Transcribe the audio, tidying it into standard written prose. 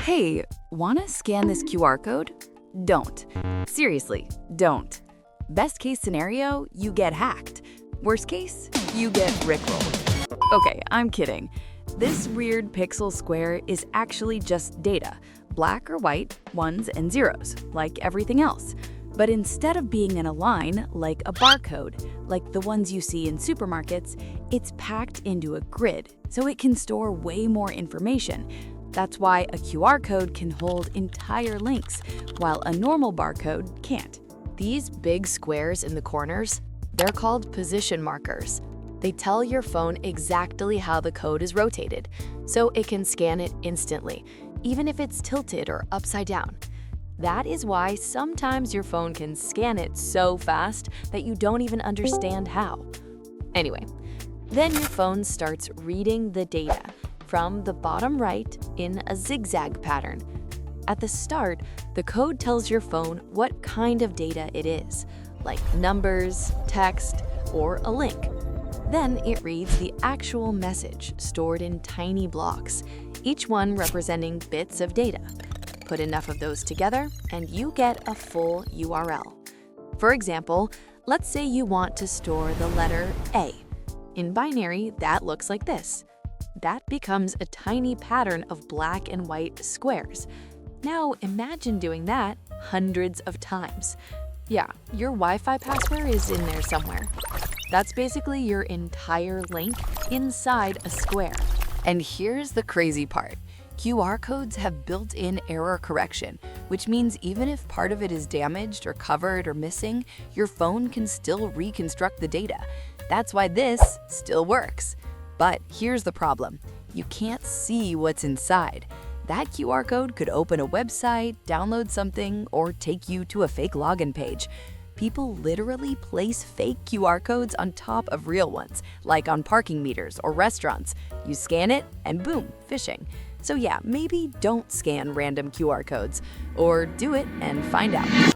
Hey, wanna scan this QR code? Don't. Seriously, don't. Best case scenario, you get hacked. Worst case, you get rickrolled. Okay, I'm kidding. This weird pixel square is actually just data, black or white, ones and zeros, like everything else. But instead of being in a line, like a barcode, like the ones you see in supermarkets, it's packed into a grid, so it can store way more information. That's why a QR code can hold entire links, while a normal barcode can't. These big squares in the corners, they're called position markers. They tell your phone exactly how the code is rotated, so it can scan it instantly, even if it's tilted or upside down. That is why sometimes your phone can scan it so fast that you don't even understand how. Anyway, then your phone starts reading the data from the bottom right in a zigzag pattern. At the start, the code tells your phone what kind of data it is, like numbers, text, or a link. Then it reads the actual message stored in tiny blocks, each one representing bits of data. Put enough of those together, and you get a full URL. For example, let's say you want to store the letter A. In binary, that looks like this. That becomes a tiny pattern of black and white squares. Now imagine doing that hundreds of times. Yeah, your Wi-Fi password is in there somewhere. That's basically your entire link inside a square. And here's the crazy part. QR codes have built-in error correction, which means even if part of it is damaged or covered or missing, your phone can still reconstruct the data. That's why this still works. But here's the problem. You can't see what's inside. That QR code could open a website, download something, or take you to a fake login page. People literally place fake QR codes on top of real ones, like on parking meters or restaurants. You scan it, and boom, phishing. So yeah, maybe don't scan random QR codes, or do it and find out.